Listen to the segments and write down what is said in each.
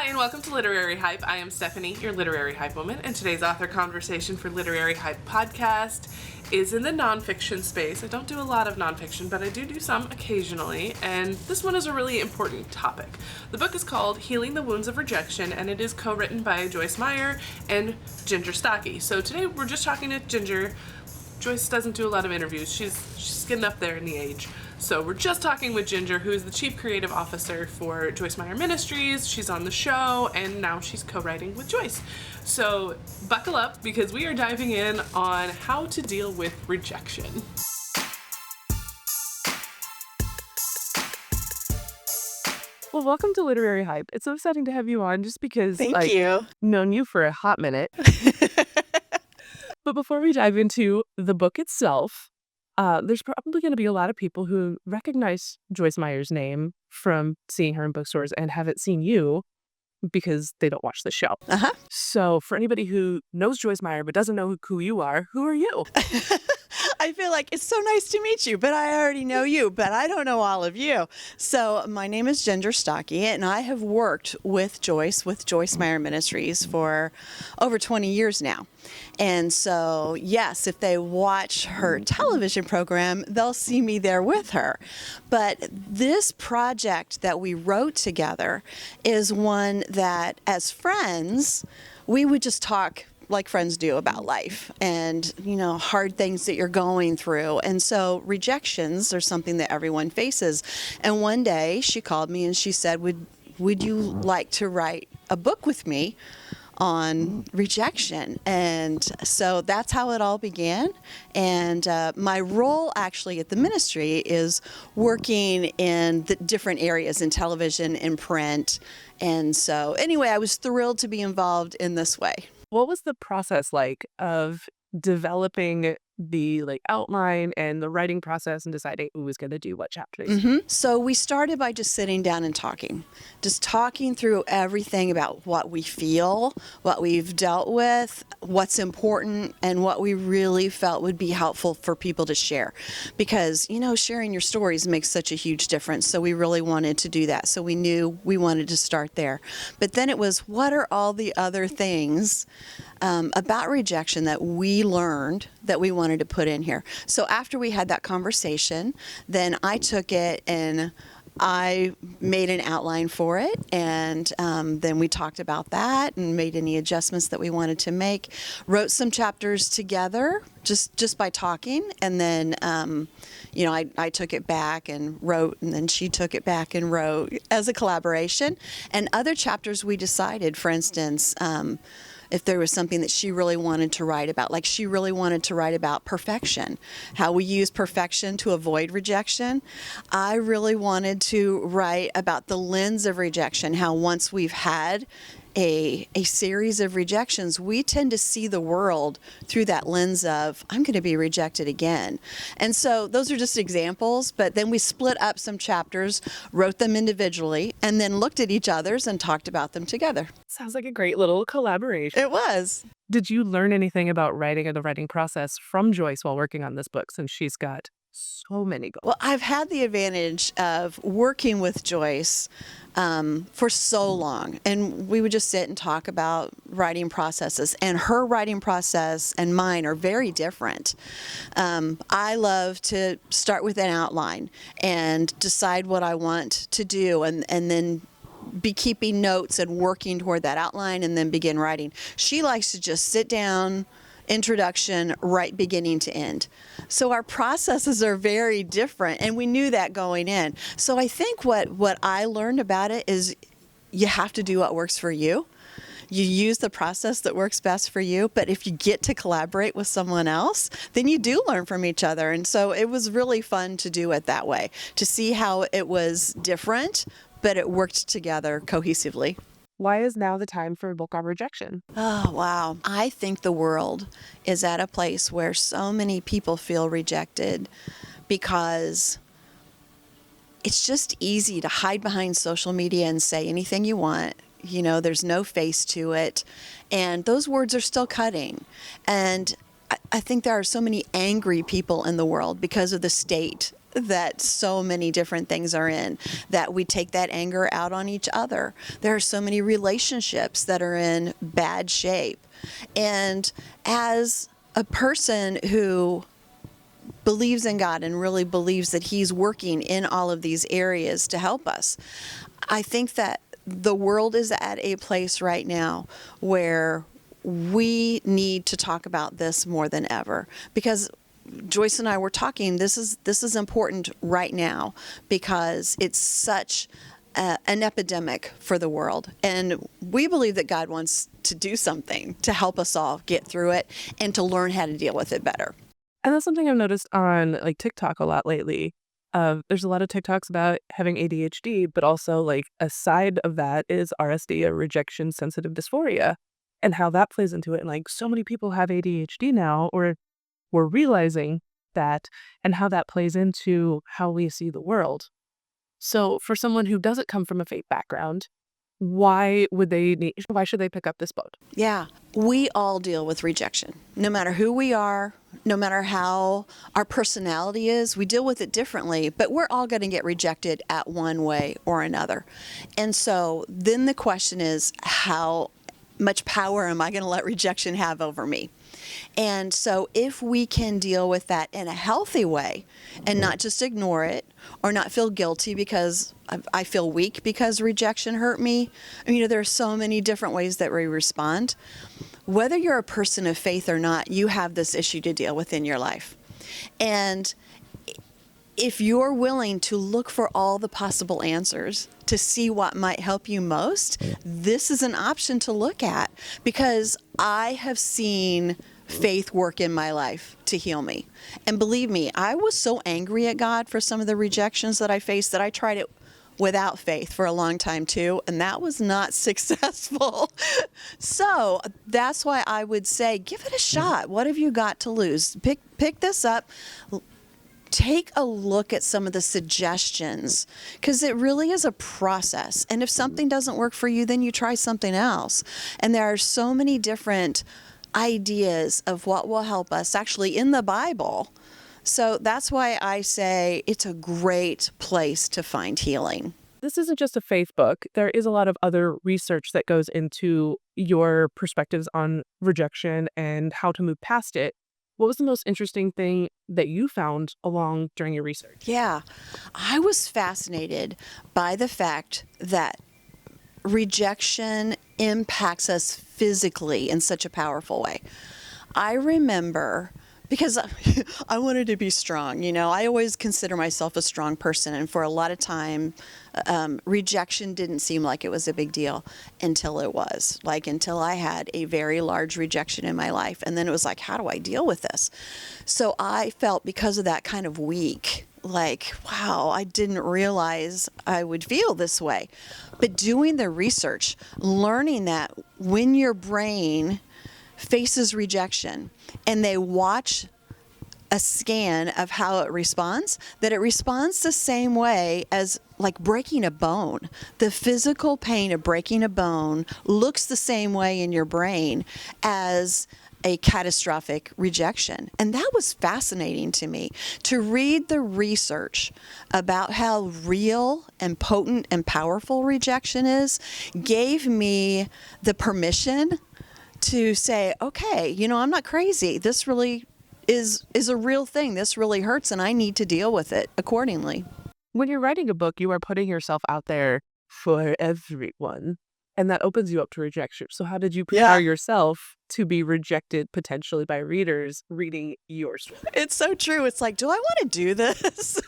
Hi, and welcome to Literary Hype. I am Stephanie, your Literary Hype Woman, and today's author conversation for Literary Hype Podcast is in the nonfiction space. I don't do a lot of nonfiction, but I do some occasionally, and this one is a really important topic. The book is called Healing the Wounds of Rejection, and it is co-written by Joyce Meyer and Ginger Stache. So today we're just talking to Ginger. Joyce doesn't do a lot of interviews. She's getting up there in the age. So we're just talking with Ginger, who is the Chief Creative Officer for Joyce Meyer Ministries. She's on the show, and now she's co-writing with Joyce. So buckle up, because we are diving in on how to deal with rejection. Well, welcome to Literary Hype. It's so exciting to have you on, just because Thank you. Known you for a hot minute. But before we dive into the book itself, there's probably going to be a lot of people who recognize Joyce Meyer's name from seeing her in bookstores and haven't seen you because they don't watch the show. So for anybody who knows Joyce Meyer but doesn't know who you are, who are you? I feel like it's so nice to meet you, but I already know you, but I don't know all of you. So my name is Ginger Stache, and I have worked with Joyce Meyer Ministries for over 20 years now. And so, yes, if they watch her television program, they'll see me there with her. But this project that we wrote together is one that, as friends, we would just talk like friends do about life and, hard things that you're going through. And so rejections are something that everyone faces. And one day she called me and she said, would you like to write a book with me on rejection? And so that's how it all began. And my role actually at the ministry is working in the different areas in television and print. And so anyway, I was thrilled to be involved in this way. What was the process like of developing the outline and the writing process and deciding who was going to do what chapters? So we started by just sitting down and talking through everything about what we feel, what we've dealt with, what's important, and what we really felt would be helpful for people to share. Because, sharing your stories makes such a huge difference. So we really wanted to do that. So we knew we wanted to start there. But then it was, what are all the other things about rejection that we learned that we wanted to put in here? So after we had that conversation, then I took it and I made an outline for it, and then we talked about that and made any adjustments that we wanted to make, wrote some chapters together just by talking, and then I took it back and wrote, and then she took it back and wrote as a collaboration. And other chapters we decided, for instance, if there was something that she really wanted to write about, like she really wanted to write about perfection, how we use perfection to avoid rejection. I really wanted to write about the lens of rejection, how once we've had a series of rejections, we tend to see the world through that lens of, I'm going to be rejected again. And so those are just examples, but then we split up some chapters, wrote them individually, and then looked at each other's and talked about them together. Sounds like a great little collaboration. It was. Did you learn anything about writing or the writing process from Joyce while working on this book, since she's got so many goals? Well, I've had the advantage of working with Joyce for so long, and we would just sit and talk about writing processes, and her writing process and mine are very different. I love to start with an outline and decide what I want to do, and then be keeping notes and working toward that outline and then begin writing. She likes to just sit down, introduction, right beginning to end. So our processes are very different, and we knew that going in. So I think what I learned about it is you have to do what works for you. You use the process that works best for you, but if you get to collaborate with someone else, then you do learn from each other. And so it was really fun to do it that way, to see how it was different, but it worked together cohesively. Why is now the time for a book on rejection? Oh, wow. I think the world is at a place where so many people feel rejected because it's just easy to hide behind social media and say anything you want. There's no face to it. And those words are still cutting. And I think there are so many angry people in the world because of the state that so many different things are in, that we take that anger out on each other. There are so many relationships that are in bad shape. And as a person who believes in God and really believes that He's working in all of these areas to help us, I think that the world is at a place right now where we need to talk about this more than ever, because Joyce and I were talking, this is important right now because it's such an epidemic for the world. And we believe that God wants to do something to help us all get through it and to learn how to deal with it better. And that's something I've noticed on like TikTok a lot lately. There's a lot of TikToks about having ADHD, but also like a side of that is RSD, or rejection sensitive dysphoria, and how that plays into it. And like so many people have ADHD now, or we're realizing that, and how that plays into how we see the world. So for someone who doesn't come from a faith background, why should they pick up this book? Yeah, we all deal with rejection. No matter who we are, no matter how our personality is, we deal with it differently, but we're all going to get rejected at one way or another. And so then the question is, how much power am I going to let rejection have over me? And so if we can deal with that in a healthy way and not just ignore it or not feel guilty because I feel weak because rejection hurt me. There are so many different ways that we respond. Whether you're a person of faith or not, you have this issue to deal with in your life. And if you're willing to look for all the possible answers to see what might help you most, this is an option to look at, because I have seen faith work in my life to heal me. And believe me, I was so angry at God for some of the rejections that I faced that I tried it without faith for a long time too, and that was not successful. So that's why I would say, give it a shot. What have you got to lose? Pick this up. Take a look at some of the suggestions, because it really is a process. And if something doesn't work for you, then you try something else. And there are so many different ideas of what will help us actually in the Bible. So that's why I say it's a great place to find healing. This isn't just a faith book. There is a lot of other research that goes into your perspectives on rejection and how to move past it. What was the most interesting thing that you found during your research? Yeah, I was fascinated by the fact that rejection impacts us physically in such a powerful way. I remember, because I wanted to be strong, I always consider myself a strong person. And for a lot of time, rejection didn't seem like it was a big deal until it was. Until I had a very large rejection in my life. And then it was like, how do I deal with this? So I felt, because of that, kind of weak. Wow, I didn't realize I would feel this way. But doing the research, learning that when your brain faces rejection and they watch a scan of how it responds, that it responds the same way as breaking a bone. The physical pain of breaking a bone looks the same way in your brain as a catastrophic rejection. And that was fascinating to me, to read the research about how real and potent and powerful rejection is. Gave me the permission to say, okay, I'm not crazy. This really is a real thing. This really hurts, and I need to deal with it accordingly. When you're writing a book, you are putting yourself out there for everyone, and that opens you up to rejection. So how did you prepare yourself to be rejected potentially by readers reading your story? It's so true. It's like, do I want to do this?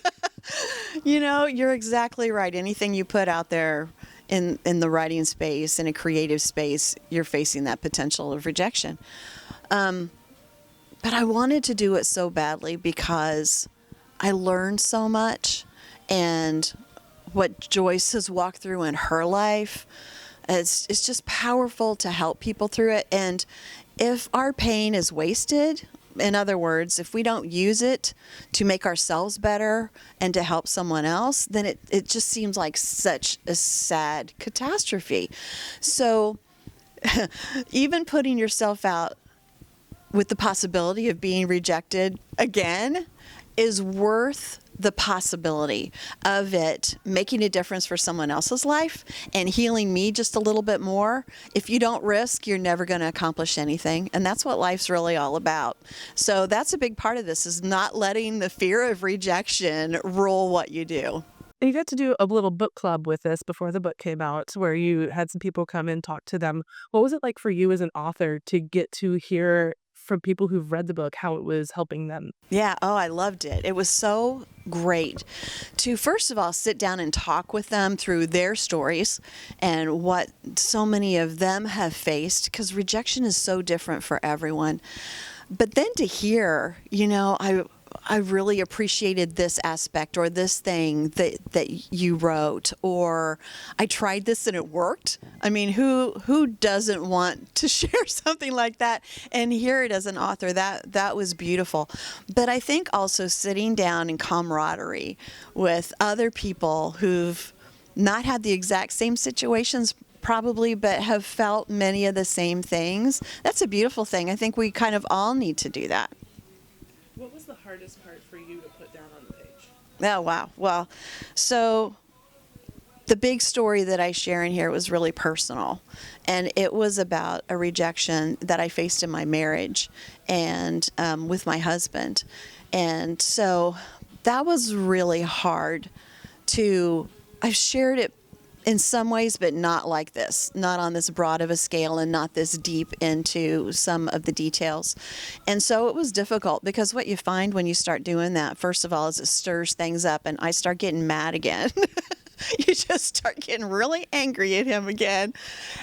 You're exactly right. Anything you put out there in the writing space, in a creative space, you're facing that potential of rejection. But I wanted to do it so badly because I learned so much, and what Joyce has walked through in her life, it's just powerful to help people through it. And if our pain is wasted, in other words, if we don't use it to make ourselves better and to help someone else, then it just seems like such a sad catastrophe. So even putting yourself out with the possibility of being rejected again is worth the possibility of it making a difference for someone else's life and healing me just a little bit more. If you don't risk, you're never going to accomplish anything. And that's what life's really all about. So that's a big part of this, is not letting the fear of rejection rule what you do. And you got to do a little book club with this before the book came out, where you had some people come and talk to them. What was it like for you as an author to get to hear from people who've read the book how it was helping them? Yeah, I loved it. It was so great to, first of all, sit down and talk with them through their stories and what so many of them have faced, because rejection is so different for everyone. But then to hear, I really appreciated this aspect or this thing that you wrote, or I tried this and it worked. I mean, who doesn't want to share something like that and hear it as an author? That was beautiful. But I think also sitting down in camaraderie with other people who've not had the exact same situations probably, but have felt many of the same things, that's a beautiful thing. I think we kind of all need to do that. What was the hardest part for you to put down on the page? Oh, wow. Well, so the big story that I share in here was really personal. And it was about a rejection that I faced in my marriage and with my husband. And so that was really hard I've shared it in some ways, but not like this, not on this broad of a scale and not this deep into some of the details. And so it was difficult, because what you find when you start doing that, first of all, is it stirs things up and I start getting mad again. You just start getting really angry at him again.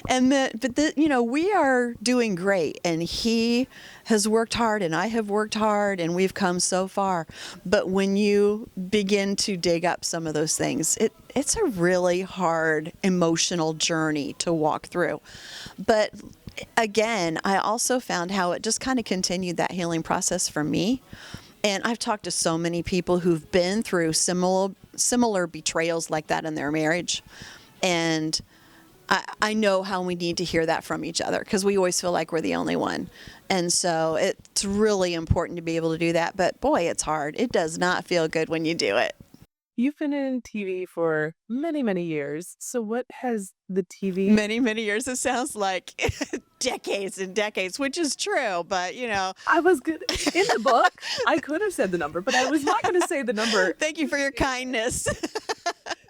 But we are doing great, and he has worked hard and I have worked hard and we've come so far. But when you begin to dig up some of those things, it's a really hard emotional journey to walk through. But again, I also found how it just kind of continued that healing process for me. And I've talked to so many people who've been through similar betrayals like that in their marriage. And I know how we need to hear that from each other, because we always feel like we're the only one. And so it's really important to be able to do that. But boy, it's hard. It does not feel good when you do it. You've been in TV for many, many years. So what has the TV... Many, many years. It sounds like decades and decades, which is true. But, I was good. In the book, I could have said the number, but I was not going to say the number. Thank you for your kindness.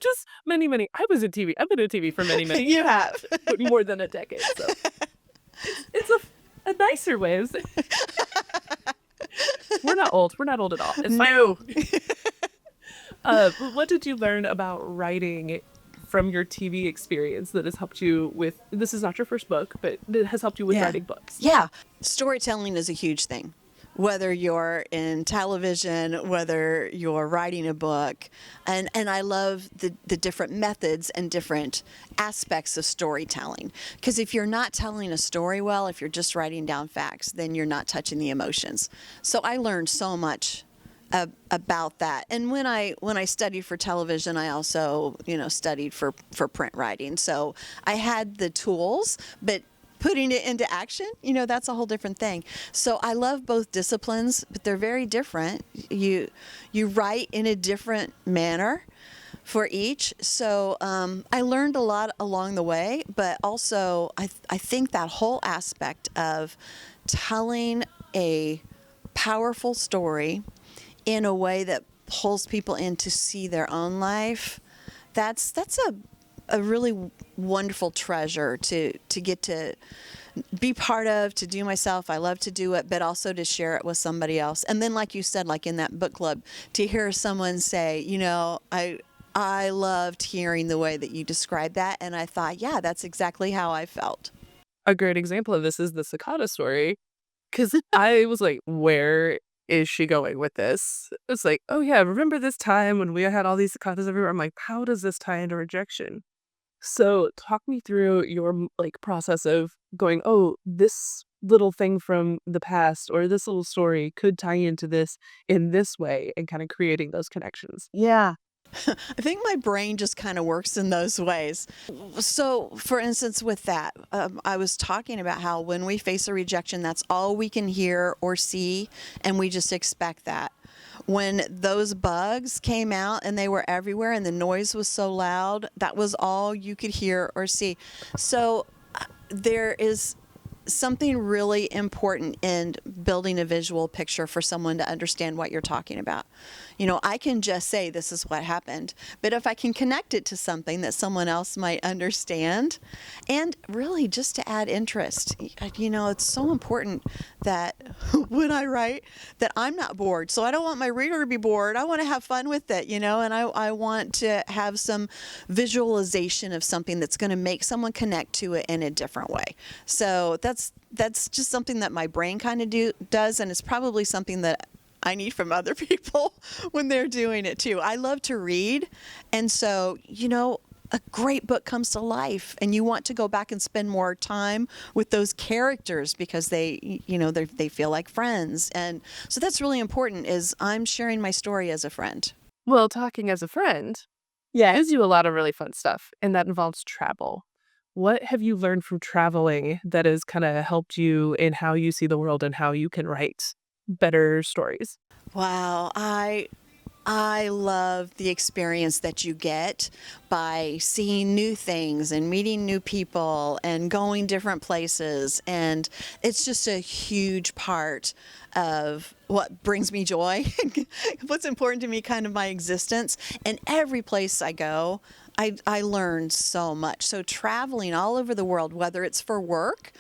Just many, many. I was in TV. I've been in TV for many, many years. You have. But more than a decade. So it's a nicer way of saying. We're not old. We're not old at all. It's no. What did you learn about writing from your TV experience that has helped you with, this is not your first book, but it has helped you with writing books? Yeah. Storytelling is a huge thing. Whether you're in television, whether you're writing a book. And I love the different methods and different aspects of storytelling. Because if you're not telling a story well, if you're just writing down facts, then you're not touching the emotions. So I learned so much about that. And when I studied for television, I also, studied for print writing. So I had the tools, but putting it into action, that's a whole different thing. So I love both disciplines, but they're very different. You write in a different manner for each. So I learned a lot along the way, but also I think that whole aspect of telling a powerful story in a way that pulls people in to see their own life, that's a really wonderful treasure to get to be part of, to do myself. I love to do it, but also to share it with somebody else. And then, like you said, like in that book club, to hear someone say, I loved hearing the way that you described that. And I thought, yeah, that's exactly how I felt. A great example of this is the cicada story, because I was like, where is she going with this? It's like, oh yeah, remember this time when we had all these cicadas everywhere? I'm like, how does this tie into rejection? So talk me through your process of going, oh, this little thing from the past or this little story could tie into this in this way, and kind of creating those connections. Yeah. I think my brain just kind of works in those ways. So, for instance, with that, I was talking about how when we face a rejection, that's all we can hear or see, and we just expect that. when those bugs came out and they were everywhere and the noise was so loud, that was all you could hear or see. So there is something really important in building a visual picture for someone to understand what you're talking about. I can just say this is what happened, but if I can connect it to something that someone else might understand, and really just to add interest, it's so important that when I write that I'm not bored. So I don't want my reader to be bored. I want to have fun with it, and I want to have some visualization of something that's going to make someone connect to it in a different way. So that's just something that my brain kind of does, and it's probably something that I need from other people when they're doing it too. I love to read, and so a great book comes to life, and you want to go back and spend more time with those characters because they feel like friends, and so that's really important. Is I'm sharing my story as a friend. Well, talking as a friend, Yeah. gives you a lot of really fun stuff, and that involves travel. What have you learned from traveling that has kind of helped you in how you see the world and how you can write better stories? Wow, I love the experience that you get by seeing new things and meeting new people and going different places. And it's just a huge part of what brings me joy, what's important to me, kind of my existence. And every place I go, I learn so much. So traveling all over the world, whether it's for work,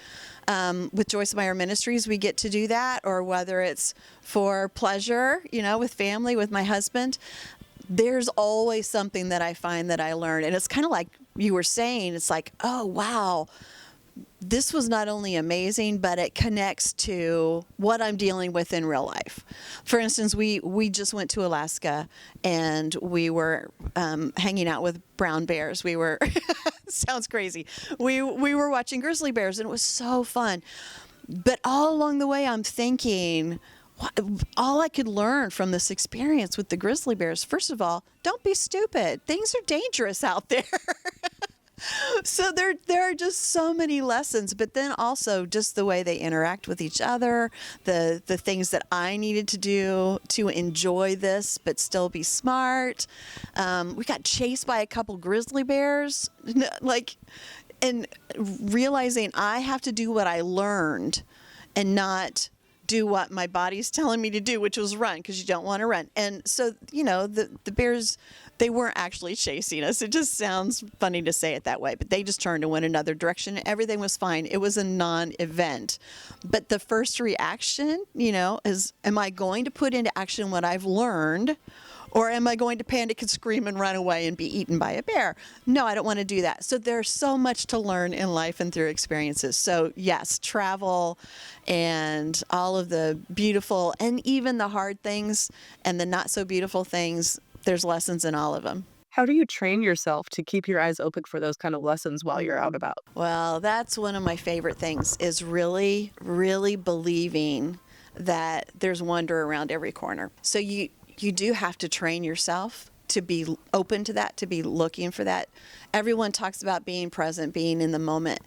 with Joyce Meyer Ministries, we get to do that, or whether it's for pleasure, with family, with my husband, there's always something that I find that I learn. And it's kind of like you were saying, it's like, oh, wow, this was not only amazing, but it connects to what I'm dealing with in real life. For instance, we just went to Alaska, and we were hanging out with brown bears. We were, sounds crazy. We were watching grizzly bears, and it was so fun. But all along the way, I'm thinking, all I could learn from this experience with the grizzly bears, first of all, don't be stupid. Things are dangerous out there. So there are just so many lessons, but then also just the way they interact with each other, the things that I needed to do to enjoy this but still be smart. We got chased by a couple grizzly bears, and realizing I have to do what I learned and not do what my body's telling me to do, which was run, because you don't want to run. And so, the bears, they weren't actually chasing us. It just sounds funny to say it that way, but they just turned and went another direction. Everything was fine. It was a non-event. But the first reaction, is, am I going to put into action what I've learned, or am I going to panic and scream and run away and be eaten by a bear? No, I don't want to do that. So there's so much to learn in life and through experiences. So yes, travel and all of the beautiful and even the hard things and the not so beautiful things, there's lessons in all of them. How do you train yourself to keep your eyes open for those kind of lessons while you're out about? Well, that's one of my favorite things, is really, really believing that there's wonder around every corner. So you do have to train yourself to be open to that, to be looking for that. Everyone talks about being present, being in the moment.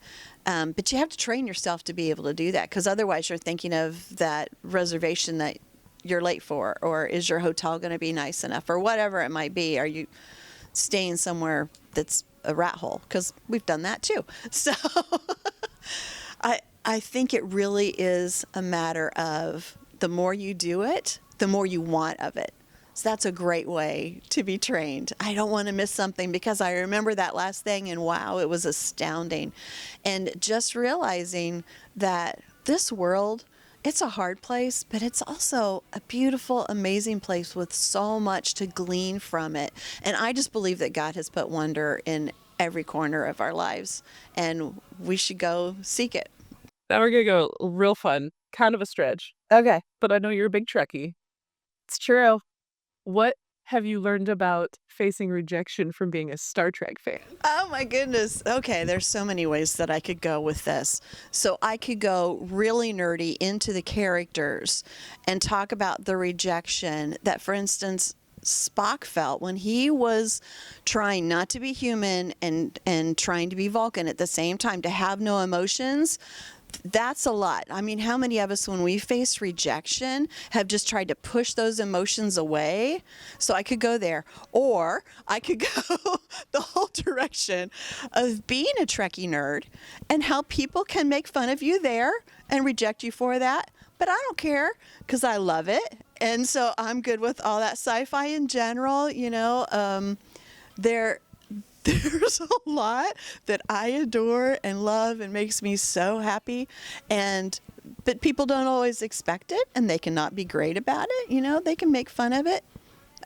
But you have to train yourself to be able to do that, because otherwise you're thinking of that reservation that you're late for, or is your hotel going to be nice enough, or whatever it might be. Are you staying somewhere that's a rat hole? Because we've done that too. So I think it really is a matter of the more you do it, the more you want of it. So that's a great way to be trained. I don't want to miss something because I remember that last thing and wow, it was astounding. And just realizing that this world, it's a hard place, but it's also a beautiful, amazing place with so much to glean from it. And I just believe that God has put wonder in every corner of our lives, and we should go seek it. Now we're going to go real fun, kind of a stretch, Okay. but I know you're a big Trekkie. It's true. What have you learned about facing rejection from being a Star Trek fan? Oh my goodness. Okay, there's so many ways that I could go with this. So I could go really nerdy into the characters and talk about the rejection that, for instance, Spock felt when he was trying not to be human and trying to be Vulcan at the same time, to have no emotions. That's a lot. I mean, how many of us, when we face rejection, have just tried to push those emotions away? So I could go there, or I could go the whole direction of being a Trekkie nerd and how people can make fun of you there and reject you for that. But I don't care because I love it. And so I'm good with all that sci-fi in general. There's a lot that I adore and love and makes me so happy. But people don't always expect it, and they cannot be great about it. They can make fun of it.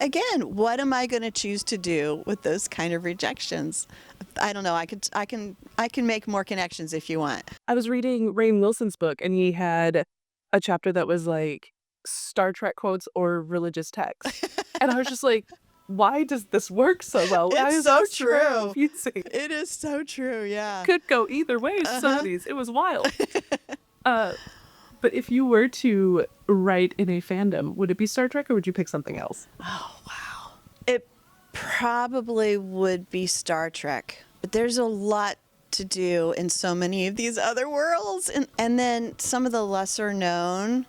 Again, what am I going to choose to do with those kind of rejections? I don't know. I can make more connections if you want. I was reading Rainn Wilson's book, and he had a chapter that was like Star Trek quotes or religious text. And I was just like, why does this work so well? Why is so that true. confusing? It is so true, yeah. Could go either way. Some of these, it was wild. But if you were to write in a fandom, would it be Star Trek or would you pick something else? Oh, wow. It probably would be Star Trek. But there's a lot to do in so many of these other worlds. And then some of the lesser known,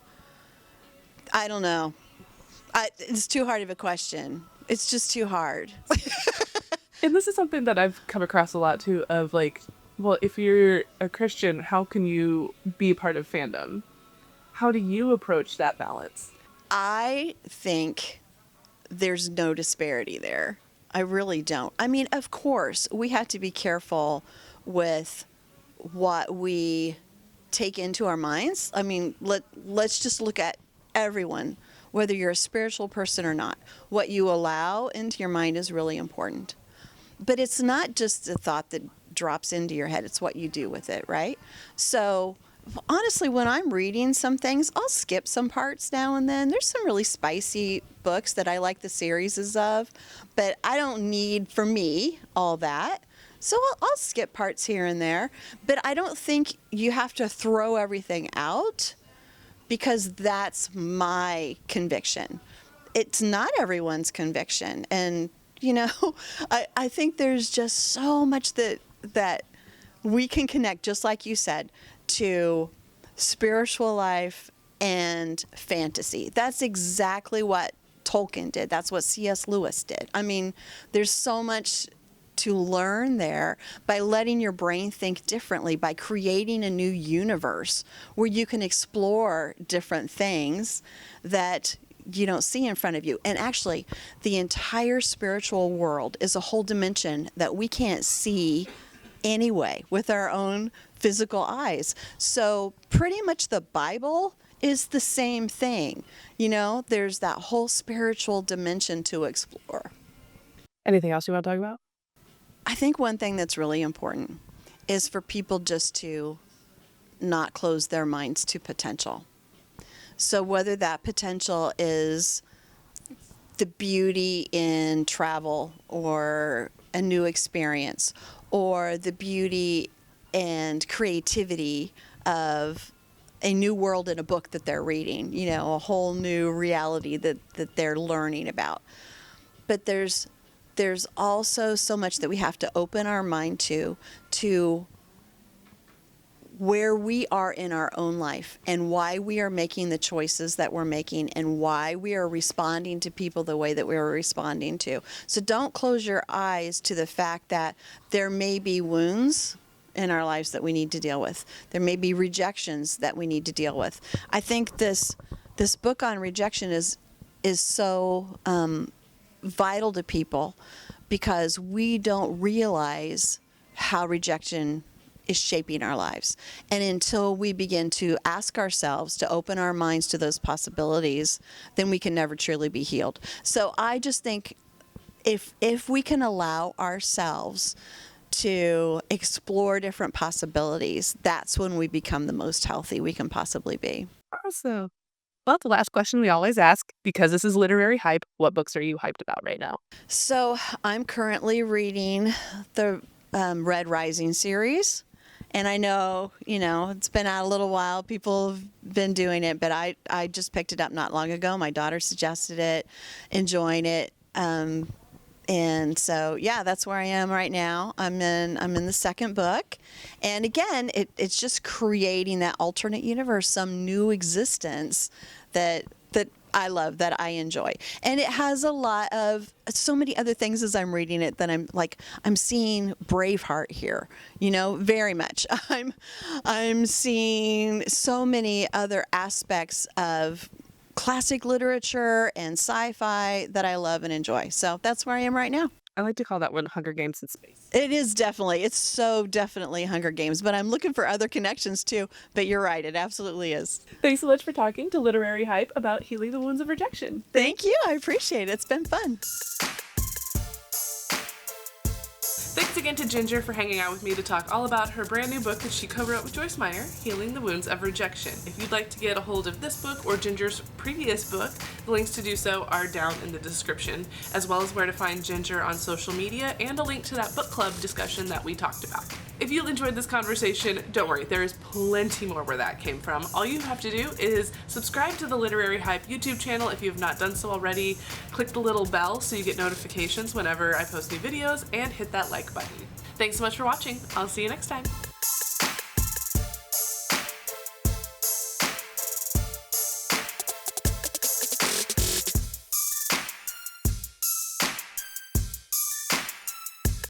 I don't know. It's too hard of a question. It's just too hard. And this is something that I've come across a lot too, of like, well, if you're a Christian, how can you be part of fandom? How do you approach that balance? I think there's no disparity there. I really don't. I mean, of course, we have to be careful with what we take into our minds. I mean, let's just look at everyone, whether you're a spiritual person or not. What you allow into your mind is really important. But it's not just a thought that drops into your head. It's what you do with it, right? So honestly, when I'm reading some things, I'll skip some parts now and then. There's some really spicy books that I like the series of, but I don't need, for me, all that. So I'll skip parts here and there. But I don't think you have to throw everything out, because that's my conviction. It's not everyone's conviction. And, I think there's just so much that we can connect, just like you said, to spiritual life and fantasy. That's exactly what Tolkien did. That's what C.S. Lewis did. I mean, there's so much to learn there by letting your brain think differently, by creating a new universe where you can explore different things that you don't see in front of you. And actually, the entire spiritual world is a whole dimension that we can't see anyway with our own physical eyes. So pretty much the Bible is the same thing. There's that whole spiritual dimension to explore. Anything else you want to talk about? I think one thing that's really important is for people just to not close their minds to potential. So whether that potential is the beauty in travel or a new experience, or the beauty and creativity of a new world in a book that they're reading, a whole new reality that they're learning about. But there's also so much that we have to open our mind to where we are in our own life and why we are making the choices that we're making and why we are responding to people the way that we are responding to. So don't close your eyes to the fact that there may be wounds in our lives that we need to deal with. There may be rejections that we need to deal with. I think this book on rejection is so vital to people because we don't realize how rejection is shaping our lives. And until we begin to ask ourselves to open our minds to those possibilities, then we can never truly be healed. So I just think if we can allow ourselves to explore different possibilities, that's when we become the most healthy we can possibly be. Awesome. Well, the last question we always ask, because this is Literary Hype, what books are you hyped about right now? So I'm currently reading the Red Rising series. And I know, it's been out a little while. People have been doing it, but I just picked it up not long ago. My daughter suggested it, enjoying it. And so, yeah, that's where I am right now. I'm in the second book. And again, it's just creating that alternate universe, some new existence that I love, that I enjoy. And it has a lot of so many other things as I'm reading it that I'm seeing Braveheart here, very much. I'm seeing so many other aspects of classic literature and sci-fi that I love and enjoy. So that's where I am right now. I like to call that one Hunger Games in space. It's so definitely Hunger Games, but I'm looking for other connections too. But you're right, it absolutely is. Thanks so much for talking to Literary Hype about Healing the Wounds of Rejection. Thank you, I appreciate it. It's been fun. Thanks again to Ginger for hanging out with me to talk all about her brand new book that she co-wrote with Joyce Meyer, Healing the Wounds of Rejection. If you'd like to get a hold of this book or Ginger's previous book, the links to do so are down in the description, as well as where to find Ginger on social media and a link to that book club discussion that we talked about. If you enjoyed this conversation, don't worry, there is plenty more where that came from. All you have to do is subscribe to the Literary Hype YouTube channel if you have not done so already. Click the little bell so you get notifications whenever I post new videos, and hit that like button. Thanks so much for watching. I'll see you next time.